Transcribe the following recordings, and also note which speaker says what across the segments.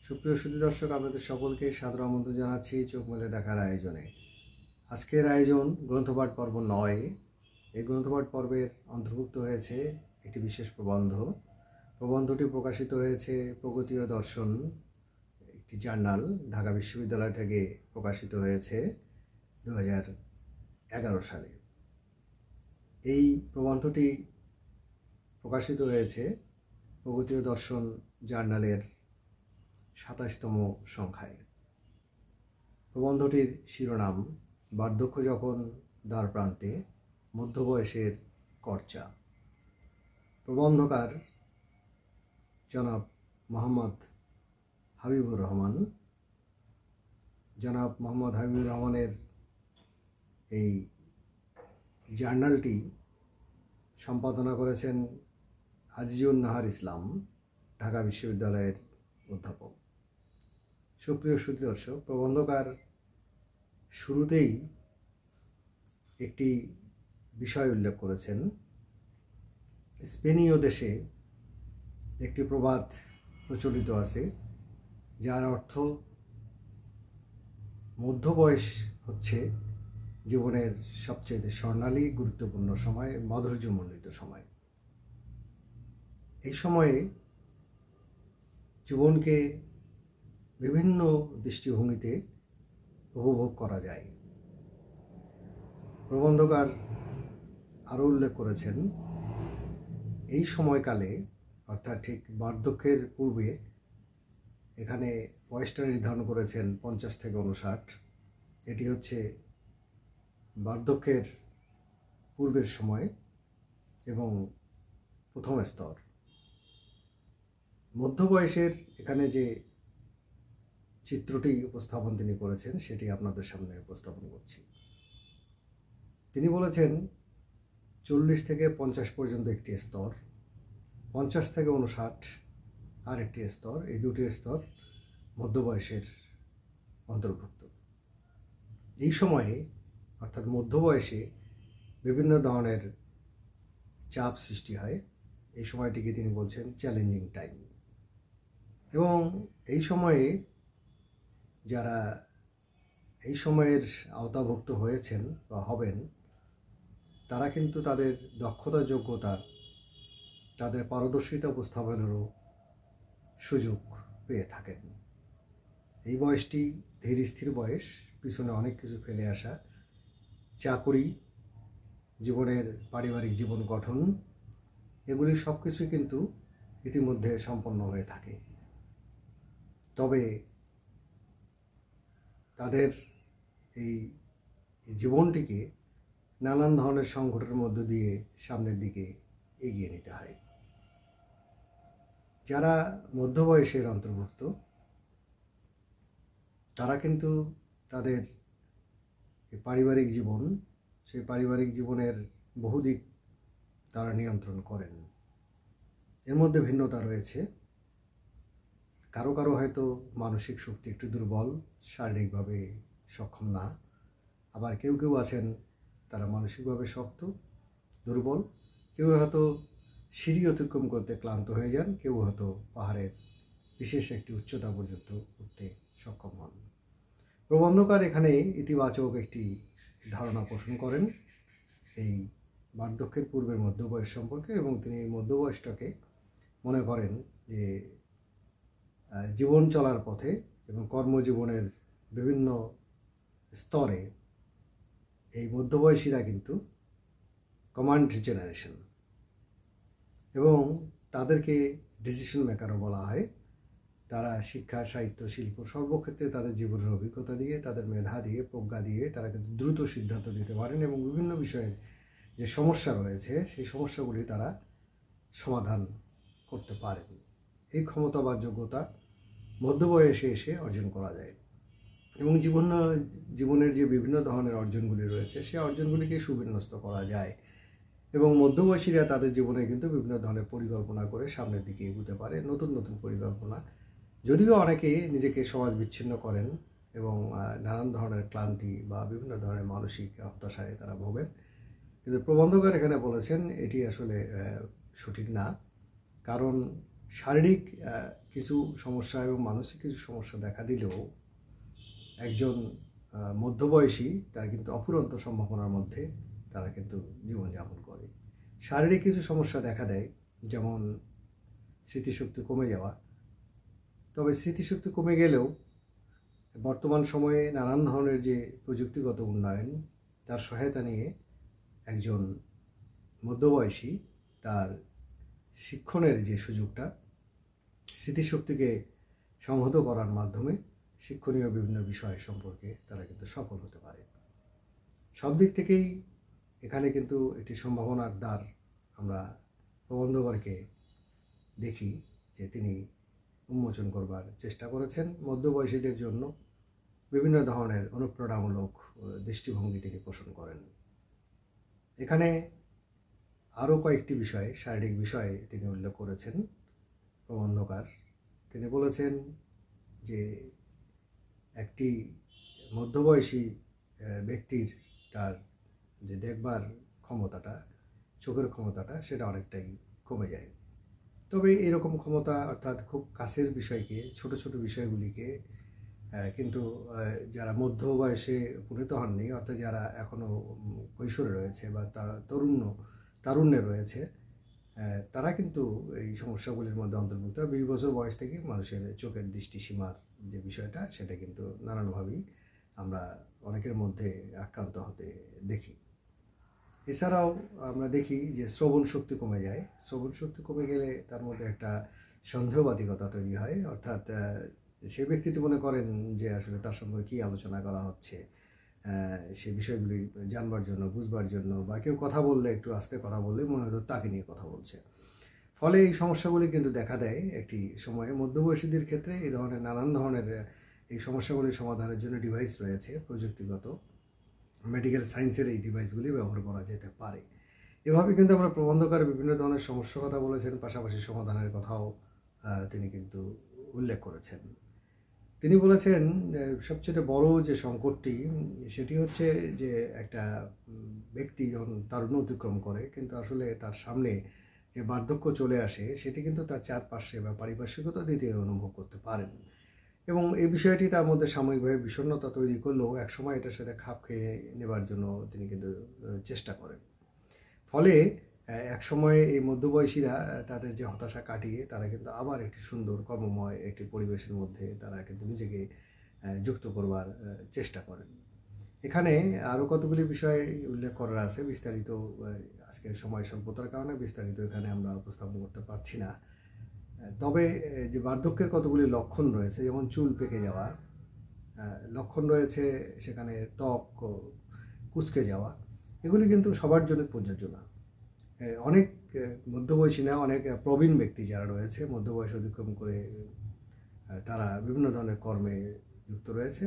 Speaker 1: সুপ্রিয় সুধী দর্শক, আপনাদের সকলকে সাদর আমন্ত্রণ জানাচ্ছি চোখ মেলে দেখার আয়োজনে। আজকের আয়োজন গ্রন্থপাঠ পর্ব 9। এই গ্রন্থপাঠ পর্বের অন্তর্ভুক্ত হয়েছে একটি বিশেষ প্রবন্ধ। প্রবন্ধটি প্রকাশিত হয়েছে প্রগতি ও দর্শন, একটি জার্নাল, ঢাকা বিশ্ববিদ্যালয় থেকে প্রকাশিত হয়েছে 2011 সালে। এই প্রবন্ধটি প্রকাশিত হয়েছে প্রগতি ও দর্শন জার্নালের 27তম সংখ্যায়। প্রবন্ধটির শিরোনাম বার্ধক্য যখন দ্বার প্রান্তে, মধ্যবয়সের কর্চা। প্রবন্ধকার জনাব মোহাম্মদ হাবিবুর রহমান। জনাব মোহাম্মদ হাবিবুর রহমানের এই জার্নালটি সম্পাদনা করেছেন আজিজুন নাহার ইসলাম, ঢাকা বিশ্ববিদ্যালয়ের অধ্যাপক। সুপ্রিয় সুধী দর্শক, প্রবন্ধকার শুরুতেই একটি বিষয় উল্লেখ করেছেন। স্পেনীয় দেশে একটি প্রবাদ প্রচলিত আছে, যার অর্থ মধ্যবয়স হচ্ছে জীবনের সবচেয়ে স্বর্ণালী গুরুত্বপূর্ণ সময়, মাধুর্যমণ্ডিত সময়। এই সময়ে জীবনকে বিভিন্ন দৃষ্টিভঙ্গিতে উপভোগ করা যায়। প্রবন্ধকার আরও উল্লেখ করেছেন, এই সময়কালে অর্থাৎ ঠিক বার্ধক্যের পূর্বে, এখানে বয়সটা নির্ধারণ করেছেন 50 থেকে 59। এটি হচ্ছে বার্ধক্যের পূর্বের সময় এবং প্রথম স্তর। মধ্যবয়সের এখানে যে চিত্রটি উপস্থাপন তিনি করেছেন সেটি আপনাদের সামনে উপস্থাপন করছি। তিনি বলেছেন 40 থেকে 50 পর্যন্ত একটি স্তর, 50 থেকে 59 আর একটি স্তর। এই দুটি স্তর মধ্যবয়সের অন্তর্ভুক্ত। এই সময়ে অর্থাৎ মধ্যবয়সে বিভিন্ন ধরনের চাপ সৃষ্টি হয়। এই সময়টিকে তিনি বলছেন চ্যালেঞ্জিং টাইম। এবং এই সময়ে যারা এই সময়ের আওতাভুক্ত হয়েছেন বা হবেন, তারা কিন্তু তাদের দক্ষতা, যোগ্যতা, তাদের পারদর্শিতা উপস্থাপনেরও সুযোগ পেয়ে থাকেন। এই বয়সটি ধীর স্থির বয়স, পিছনে অনেক কিছু ফেলে আসা, চাকুরি, জীবনের পারিবারিক জীবন গঠন, এগুলি সব কিছুই কিন্তু ইতিমধ্যে সম্পন্ন হয়ে থাকে। তবে তাদের এই জীবনটিকে নানান ধরনের সংকটের মধ্য দিয়ে সামনের দিকে এগিয়ে নিতে হয়। যারা মধ্যবয়সের অন্তর্ভুক্ত, তারা কিন্তু তাদের পারিবারিক জীবন, সেই পারিবারিক জীবনের বহুদিক তারা নিয়ন্ত্রণ করেন। এর মধ্যে ভিন্নতা রয়েছে। কারো কারো হয়তো মানসিক শক্তি একটু দুর্বল, শারীরিকভাবে সক্ষম না। আবার কেউ কেউ আছেন তারা মানসিকভাবে শক্ত, দুর্বল। কেউ হয়তো সিঁড়ি অতিক্রম করতে ক্লান্ত হয়ে যান, কেউ হয়তো পাহাড়ের বিশেষ একটি উচ্চতা পর্যন্ত উঠতে সক্ষম হন। প্রবন্ধকার এখানে ইতিবাচক একটি ধারণা পোষণ করেন এই বার্ধক্যের পূর্বের মধ্যবয়স সম্পর্কে, এবং তিনি এই মধ্যবয়সটাকে মনে করেন যে জীবন চলার পথে এবং কর্মজীবনের বিভিন্ন স্তরে এই মধ্যবয়সীরা কিন্তু কমান্ড জেনারেশন, এবং তাদেরকে ডিসিশন মেকারও বলা হয়। তারা শিক্ষা, সাহিত্য, শিল্প সর্বক্ষেত্রে তাদের জীবনের অভিজ্ঞতা দিয়ে, তাদের মেধা দিয়ে, প্রজ্ঞা দিয়ে তারা কিন্তু দ্রুত সিদ্ধান্ত নিতে পারেন এবং বিভিন্ন বিষয়ের যে সমস্যা রয়েছে সেই সমস্যাগুলি তারা সমাধান করতে পারেন। এই ক্ষমতা বা যোগ্যতা মধ্যবয়সে এসে অর্জন করা যায়, এবং জীবনের যে বিভিন্ন ধরনের অর্জনগুলি রয়েছে সেই অর্জনগুলিকে সুবিন্যস্ত করা যায়। এবং মধ্যবয়সীরা তাদের জীবনে কিন্তু বিভিন্ন ধরনের পরিকল্পনা করে সামনের দিকে এগোতে পারে, নতুন নতুন পরিকল্পনা। যদিও অনেকে নিজেকে সমাজ বিচ্ছিন্ন করেন এবং নানান ধরনের ক্লান্তি বা বিভিন্ন ধরনের মানসিক হতাশায় তারা ভোগেন, কিন্তু প্রবন্ধকার এখানে বলেছেন এটি আসলে সঠিক না। কারণ শারীরিক কিছু সমস্যা এবং মানসিক কিছু সমস্যা দেখা দিলেও একজন মধ্যবয়সী তার কিন্তু অফুরন্ত সম্ভাবনার মধ্যে তারা কিন্তু জীবনযাপন করে। শারীরিক কিছু সমস্যা দেখা দেয়, যেমন স্মৃতিশক্তি কমে যাওয়া। তবে স্মৃতিশক্তি কমে গেলেও বর্তমান সময়ে নানান ধরনের যে প্রযুক্তিগত উন্নয়ন, তার সহায়তা নিয়ে একজন মধ্যবয়সী তার শিক্ষণের যে সুযোগটা, স্মৃতিশক্তিকে সংহত করার মাধ্যমে শিক্ষণীয় বিভিন্ন বিষয় সম্পর্কে তারা কিন্তু সফল হতে পারে। সব দিক থেকেই এখানে কিন্তু একটি সম্ভাবনার দ্বার আমরা প্রবন্ধকারকে দেখি যে তিনি উন্মোচন করবার চেষ্টা করেছেন। মধ্যবয়সীদের জন্য বিভিন্ন ধরনের অনুপ্রেরণামূলক দৃষ্টিভঙ্গি তিনি পোষণ করেন। এখানে আরও কয়েকটি বিষয়ে, শারীরিক বিষয়ে তিনি উল্লেখ করেছেন প্রবন্ধকার। তিনি বলেছেন যে একটি মধ্যবয়সী ব্যক্তির তার যে দেখবার ক্ষমতাটা, চোখের ক্ষমতাটা, সেটা অনেকটাই কমে যায়। তবে এরকম ক্ষমতা, অর্থাৎ খুব কাছের বিষয়কে, ছোট ছোট বিষয়গুলিকে কিন্তু যারা মধ্য বয়সে উপনীত হননি, অর্থাৎ যারা এখনও কৈশোরে রয়েছে বা তারুণ্যে রয়েছে, তারা কিন্তু এই সমস্যাগুলির মধ্যে অন্তর্ভুক্ত। 20 বছর বয়স থেকে মানুষের চোখের দৃষ্টিসীমার যে বিষয়টা, সেটা কিন্তু নানানভাবেই আমরা অনেকের মধ্যে আক্রান্ত হতে দেখি। এছাড়াও আমরা দেখি যে শ্রবণ শক্তি কমে যায়। শ্রবণ শক্তি কমে গেলে তার মধ্যে একটা সন্দেহবাদিকতা তৈরি হয়, অর্থাৎ সে ব্যক্তিটি মনে করেন যে আসলে তার সম্পর্কে কী আলোচনা করা হচ্ছে, সে বিষয়গুলি জানবার জন্য, বুঝবার জন্য, বা কেউ কথা বললে, একটু আস্তে কথা বললে মনে হতো তাকে নিয়ে কথা বলছে। ফলে এই সমস্যাগুলি কিন্তু দেখা দেয় একটি সময়ে। মধ্যবয়সীদের ক্ষেত্রে এই ধরনের নানান ধরনের এই সমস্যাগুলি সমাধানের জন্য ডিভাইস রয়েছে, প্রযুক্তিগত মেডিকেল সায়েন্সের এই ডিভাইসগুলি ব্যবহার করা যেতে পারে। এভাবে কিন্তু আমরা প্রবন্ধকারে বিভিন্ন ধরনের সমস্যার কথা বলেছেন, পাশাপাশি সমাধানের কথাও তিনি কিন্তু উল্লেখ করেছেন। তিনি বলেছেন সবচেয়ে বড় যে সংকটটি, সেটি হচ্ছে যে একটা ব্যক্তি যখন তারুণ্য অতিক্রম করে, কিন্তু আসলে তার সামনে যে বার্ধক্য চলে আসে, সেটি কিন্তু তার চারপাশে বা পারিপার্শ্বিকতা দিতে অনুভব করতে পারেন। এবং এই বিষয়টি তার মধ্যে সাময়িকভাবে বিষণ্ণতা তৈরি করলেও একসময় এটার সাথে খাপ খেয়ে নেবার জন্য তিনি কিন্তু চেষ্টা করেন। ফলে একসময় এই মধ্যবয়সীরা তাদের যে হতাশা কাটিয়ে তারা কিন্তু আবার একটি সুন্দর কর্মময় একটি পরিবেশের মধ্যে তারা কিন্তু নিজেকে যুক্ত করবার চেষ্টা করেন। এখানে আরও কতগুলি বিষয় উল্লেখ করার আছে, বিস্তারিত আজকে সময় স্বল্পতার কারণে বিস্তারিত এখানে আমরা উপস্থাপন করতে পারছি না। তবে যে বার্ধক্যের কতগুলি লক্ষণ রয়েছে, যেমন চুল পেকে যাওয়া, লক্ষণ রয়েছে সেখানে ত্বক কুঁচকে যাওয়া, এগুলি কিন্তু সবার জন্য প্রযোজ্য না। অনেক মধ্যবয়সী না, অনেক প্রবীণ ব্যক্তি যারা রয়েছে, মধ্যবয়স অতিক্রম করে তারা বিভিন্ন ধরনের কর্মে যুক্ত রয়েছে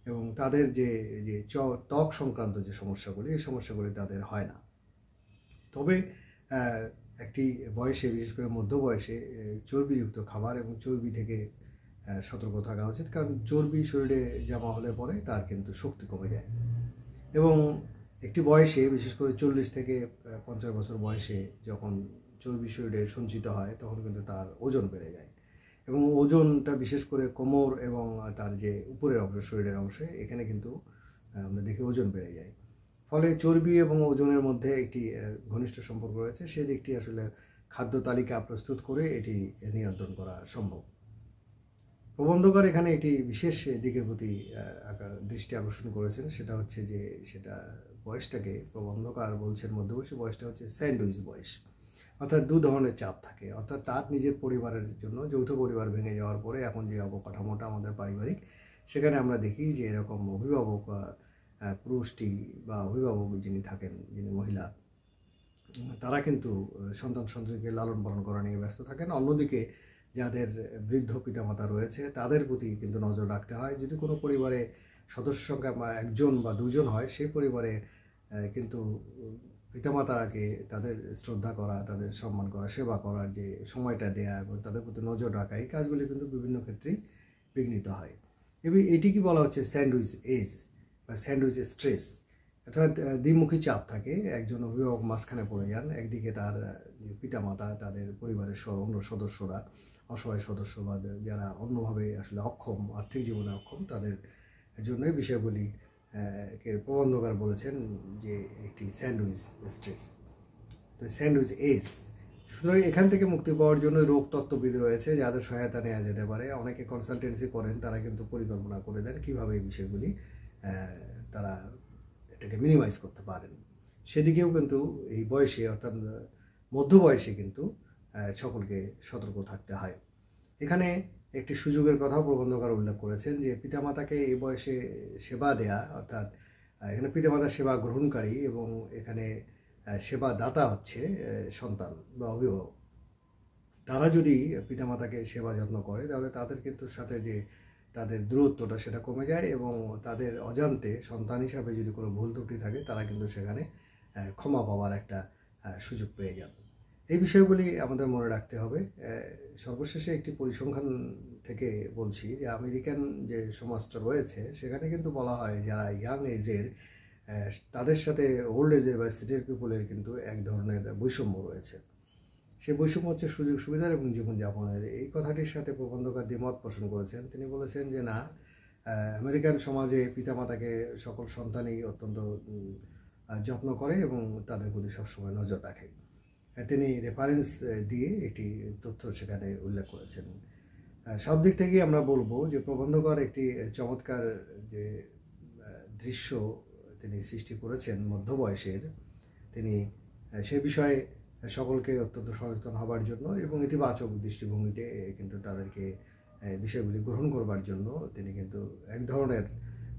Speaker 1: এবং তাদের যে যে ত্বক সংক্রান্ত যে সমস্যাগুলি, এই সমস্যাগুলি তাদের হয় না। তবে একটি বয়সে, বিশেষ করে মধ্য বয়সে, চর্বিযুক্ত খাবার এবং চর্বি থেকে সতর্ক থাকা উচিত, কারণ চর্বি শরীরে জমা হলে পরে তার কিন্তু শক্তি কমে যায়। এবং একটি বয়সে, বিশেষ করে 40 থেকে 50 বছর বয়সে যখন চর্বি শরীরে সঞ্চিত হয়, তখন কিন্তু তার ওজন বেড়ে যায় এবং ওজনটা বিশেষ করে কোমর এবং তার যে উপরের অংশ, শরীরের অংশে, এখানে কিন্তু আমরা দেখি ওজন বেড়ে যায়। ফলে চর্বি এবং ওজনের মধ্যে একটি ঘনিষ্ঠ সম্পর্ক রয়েছে। সেই দিকটি আসলে খাদ্য তালিকা প্রস্তুত করে এটি নিয়ন্ত্রণ করা সম্ভব। প্রবন্ধকার এখানে একটি বিশেষ দিকের প্রতি দৃষ্টি আকর্ষণ করেছেন, সেটা হচ্ছে যে সেটা বয়সটাকে প্রবন্ধকার বলছেন মধ্যবয়সী বয়সটা হচ্ছে স্যান্ডউইচ বয়স, অর্থাৎ দু ধরনের চাপ থাকে। অর্থাৎ তার নিজের পরিবারের জন্য, যৌথ পরিবার ভেঙে যাওয়ার পরে এখন যে অবকাঠামোটা আমাদের পারিবারিক, সেখানে আমরা দেখি যে এরকম অভিভাবক, পুরুষটি বা অভিভাবক যিনি থাকেন, যিনি মহিলা, তারা কিন্তু সন্তানকে লালন পালন করা নিয়ে ব্যস্ত থাকেন। অন্যদিকে যাদের বৃদ্ধ পিতামাতা রয়েছে তাদের প্রতি কিন্তু নজর রাখতে হয়। যদি কোনো পরিবারে সদস্য সংখ্যা একজন বা দুজন হয়, সেই পরিবারে কিন্তু পিতামাতাকে তাদের শ্রদ্ধা করা, তাদের সম্মান করা, সেবা করার যে সময়টা দেয়া এবং তাদের প্রতি নজর রাখা, এই কাজগুলি কিন্তু বিভিন্ন ক্ষেত্রেই বিঘ্নিত হয়। এবং এটিকে বলা হচ্ছে স্যান্ডউইচ এজ বা স্যান্ডউইচ স্ট্রেস, অর্থাৎ দ্বিমুখী চাপ থাকে। একজন অভিভাবক মাঝখানে পড়ে যান, একদিকে তার পিতামাতা, তাদের পরিবারের অন্য সদস্যরা, অসহায় সদস্য বা যারা অন্যভাবে আসলে অক্ষম, আর্থিক জীবনে অক্ষম, তাদের জন্য এই বিষয়গুলি কে প্রবন্ধকার বলেছেন যে একটি স্যান্ডউইচ স্ট্রেস, তো স্যান্ডউইচ এজ। সুতরাং এখান থেকে মুক্তি পাওয়ার জন্য রোগ তত্ত্ববিদ রয়েছে যাদের সহায়তা নেওয়া যেতে পারে। অনেকে কনসালটেন্সি করেন, তারা কিন্তু পরিকল্পনা করে দেন কীভাবে এই বিষয়গুলি তারা এটাকে মিনিমাইজ করতে পারেন। সেদিকেও কিন্তু এই বয়সে, অর্থাৎ মধ্য বয়সে কিন্তু সকলকে সতর্ক থাকতে হয়। এখানে একটি সুযোগের কথাও প্রবন্ধকার উল্লেখ করেছেন যে পিতামাতাকে এই বয়সে সেবা দেয়া, অর্থাৎ এখানে পিতামাতার সেবা গ্রহণকারী এবং এখানে সেবা দাতা হচ্ছে সন্তান বা অভিভাবক। তারা যদি পিতামাতাকে সেবা যত্ন করে তাহলে তাদের কিন্তু সাথে যে তাদের দূরত্বটা সেটা কমে যায় এবং তাদের অজান্তে সন্তান হিসাবে যদি কোনো ভুল ত্রুটি থাকে তারা কিন্তু সেখানে ক্ষমা পাওয়ার একটা সুযোগ পেয়ে যান। এই বিষয়গুলি আমাদের মনে রাখতে হবে। সর্বশেষে একটি পরিসংখ্যান থেকে বলছি যে আমেরিকান যে সমাজটা রয়েছে সেখানে কিন্তু বলা হয় যারা ইয়াং এজের তাদের সাথে ওল্ড এজের বা সিনিয়র পিপলের কিন্তু এক ধরনের বৈষম্য রয়েছে। সেই বৈষম্য হচ্ছে সুযোগ সুবিধার এবং জীবনযাপনের। এই কথাটির সাথে প্রবন্ধকার দ্বিমত পোষণ করেছেন। তিনি বলেছেন যে না, আমেরিকান সমাজে পিতামাতাকে সকল সন্তানই অত্যন্ত যত্ন করে এবং তাদের প্রতি সবসময় নজর রাখে। তিনি রেফারেন্স দিয়ে একটি তথ্য সেখানে উল্লেখ করেছেন। সব দিক থেকেই আমরা বলবো যে প্রবন্ধকার একটি চমৎকার যে দৃশ্য তিনি সৃষ্টি করেছেন মধ্য বয়সের, তিনি সে বিষয়ে সকলকে অত্যন্ত সচেতন হবার জন্য এবং ইতিবাচক দৃষ্টিভঙ্গিতে কিন্তু তাদেরকে বিষয়গুলি গ্রহণ করবার জন্য তিনি কিন্তু এক ধরনের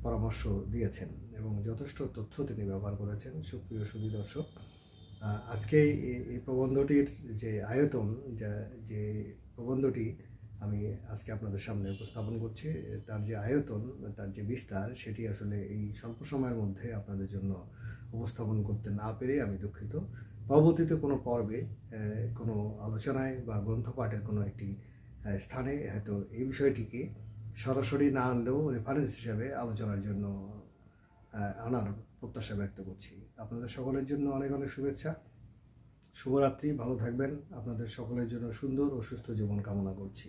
Speaker 1: পরামর্শ দিয়েছেন এবং যথেষ্ট তথ্য তিনি ব্যবহার করেছেন। সুপ্রিয় সুধী দর্শক, আজকে এই প্রবন্ধটির যে আয়তন, যে প্রবন্ধটি আমি আজকে আপনাদের সামনে উপস্থাপন করছি, তার যে আয়তন, তার যে বিস্তার, সেটি আসলে এই স্বল্প সময়ের মধ্যে আপনাদের জন্য উপস্থাপন করতে না পেরে আমি দুঃখিত। পরবর্তীতে কোনো পর্বে, কোনো আলোচনায় বা গ্রন্থপাঠের কোনো একটি স্থানে হয়তো এই বিষয়টিকে সরাসরি না আনলেও রেফারেন্স হিসাবে আলোচনার জন্য আনার প্রত্যাশা ব্যক্ত করছি। আপনাদের সকলের জন্য অনেক অনেক শুভেচ্ছা। শুভরাত্রি, ভালো থাকবেন। আপনাদের সকলের জন্য সুন্দর ও সুস্থ জীবন কামনা করছি।